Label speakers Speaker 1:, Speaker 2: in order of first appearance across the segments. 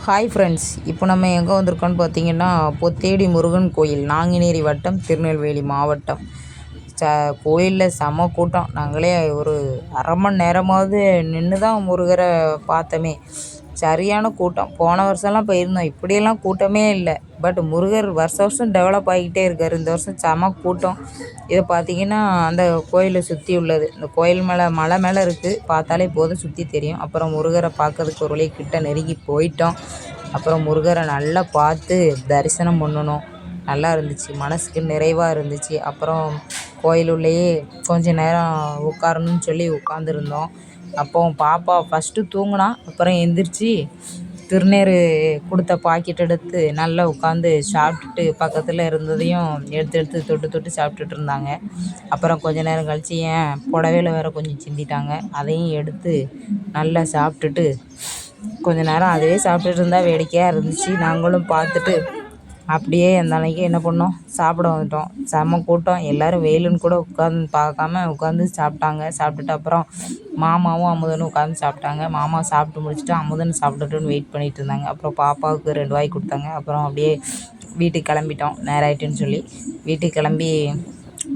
Speaker 1: Hi friends, இப்போ நம்ம எங்கே வந்திருக்கோன்னு பார்த்தீங்கன்னா, பொத்தேடி முருகன் கோயில், நாங்குநேரி வட்டம், திருநெல்வேலி மாவட்டம். கோயிலில் செம கூட்டம். நாங்களே ஒரு அரை மணி நேரமாவது நின்று தான் முருகரை பார்த்தோமே. சரியான கூட்டம். போன வருஷம்லாம் போயிருந்தோம், இப்படியெல்லாம் கூட்டமே இல்லை. பட் முருகர் வருஷம் டெவலப் ஆகிக்கிட்டே இருக்கார். இந்த வருஷம் செம கூட்டம். இதை பார்த்தீங்கன்னா, அந்த கோயிலை சுற்றி உள்ளது. இந்த கோயில் மலை மேலே இருக்குது. பார்த்தாலே போதும், சுற்றி தெரியும். அப்புறம் முருகரை பார்க்கறதுக்கு ஒரு வழி கிட்ட நெருங்கி போயிட்டோம். அப்புறம் முருகரை நல்லா பார்த்து தரிசனம் பண்ணணும். நல்லா இருந்துச்சு, மனசுக்கு நிறைவாக இருந்துச்சு. அப்புறம் கோயிலுள்ளேயே கொஞ்ச நேரம் உட்காரணும்னு சொல்லி உட்காந்துருந்தோம். அப்போ பாப்பா ஃபஸ்ட்டு தூங்கினா, அப்புறம் எந்திரிச்சு திருநீர் கொடுத்த பாக்கெட் எடுத்து நல்லா உட்காந்து சாப்பிட்டுட்டு, பக்கத்தில் இருந்ததையும் எடுத்து எடுத்து தொட்டு தொட்டு சாப்பிட்டுட்டு இருந்தாங்க. அப்புறம் கொஞ்ச நேரம் கழித்து ஏன் புடவையில் வேறு கொஞ்சம் சிந்திட்டாங்க, அதையும் எடுத்து நல்லா சாப்பிட்டுட்டு கொஞ்ச நேரம் அதே சாப்பிட்டுட்டு இருந்தால் வேடிக்கையாக இருந்துச்சு. நாங்களும் பார்த்துட்டு அப்படியே அந்த அன்னைக்கு என்ன பண்ணோம், சாப்பிட வந்துட்டோம். செம்ம கூட்டம். எல்லோரும் வெயிலுன்னு கூட உட்காந்து பார்க்காம உட்காந்து சாப்பிட்டாங்க. சாப்பிட்டுட்டு அப்புறம் மாமாவும் அமுதனும் உட்காந்து சாப்பிட்டாங்க. மாமா சாப்பிட்டு முடிச்சுட்டு அமுதன் சாப்பிட்டுட்டுன்னு வெயிட் பண்ணிகிட்டு இருந்தாங்க. அப்புறம் பாப்பாவுக்கு 2 வாய் கொடுத்தாங்க. அப்புறம் அப்படியே வீட்டுக்கு கிளம்பிட்டோம். நேரம் ஆகிட்டுன்னு சொல்லி வீட்டுக்கு கிளம்பி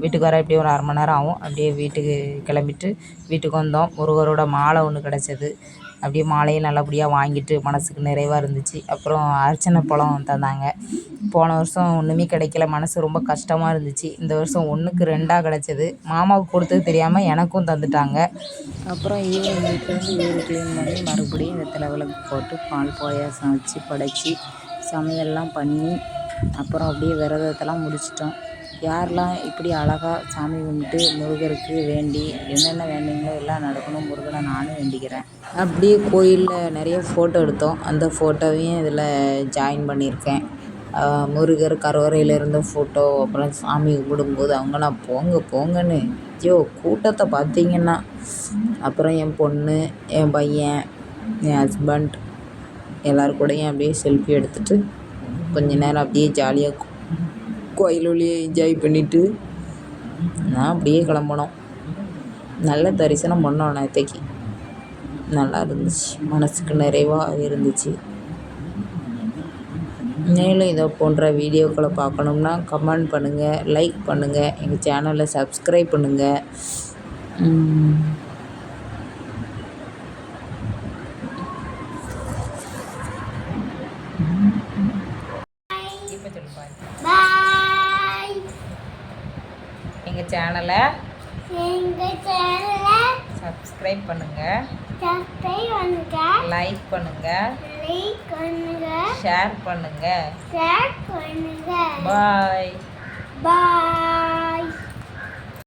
Speaker 1: வீட்டுக்கு வர எப்படியும் ஒரு 1/2 மணி நேரம் ஆகும். அப்படியே வீட்டுக்கு கிளம்பிட்டு வீட்டுக்கு வந்தோம். முருகரோட மாலை ஒன்று கிடச்சிது. அப்படியே மாலையை நல்லபடியாக வாங்கிட்டு மனதுக்கு நிறைவாக இருந்துச்சு. அப்புறம் அர்ச்சனை பழம் தந்தாங்க. போன வருஷம் ஒன்றுமே கிடைக்கல, மனசு ரொம்ப கஷ்டமாக இருந்துச்சு. இந்த வருஷம் 1க்கு 2ஆக கிடச்சிது. மாமாவுக்கு கொடுத்தது தெரியாமல் எனக்கும் தந்துட்டாங்க. அப்புறம் ஈவினிங் வீட்டிலேருந்து வீடு க்ளீன் பண்ணி மறுபடியும் வெத்தலை விளக்கு போட்டு பால் பாயாசம் வச்சு படைச்சி சமையல்லாம் பண்ணி அப்புறம் அப்படியே விரதத்தெல்லாம் முடிச்சிட்டோம். யாரெல்லாம் இப்படி அழகாக சாமி கும்பிட்டு முருகருக்கு வேண்டி என்னென்ன வேண்டிங்களோ எல்லாம் நடக்கணும், முருகனை நானும் வேண்டிக்கிறேன். அப்படியே கோயிலில் நிறைய ஃபோட்டோ எடுத்தோம். அந்த ஃபோட்டோவையும் இதில் ஜாயின் பண்ணியிருக்கேன். முருகர் கருவறையில் இருந்த ஃபோட்டோ, அப்புறம் சாமி கும்பிடும்போது அவங்களாம் போங்க போங்கன்னு கூட்டத்தை பார்த்தீங்கன்னா. அப்புறம் என் பொண்ணு, என் பையன், என் ஹஸ்பண்ட் எல்லாருக்கூடையும் அப்படியே செல்ஃபி எடுத்துகிட்டு கொஞ்ச நேரம் அப்படியே ஜாலியாக கோயிலுள்ளேயே என்ஜாய் பண்ணிவிட்டு நான் அப்படியே கிளம்புனோம். நல்ல தரிசனம் பண்ணோம். நேற்றைக்கு நல்லா இருந்துச்சு, மனதுக்கு நிறைவாக இருந்துச்சு. மேலும் இதை போன்ற வீடியோக்களை பார்க்கணும்னா கமெண்ட் பண்ணுங்கள், லைக் பண்ணுங்கள், எங்கள் சேனலை சப்ஸ்கிரைப் பண்ணுங்கள். இப்போ சொல்லுப்பாரு, எங்கள் சேனலை சப்ஸ்கிரைப் பண்ணுங்கள், லைக் பண்ணுங்கள், ஷேர் பண்ணுங்கள். பாய்.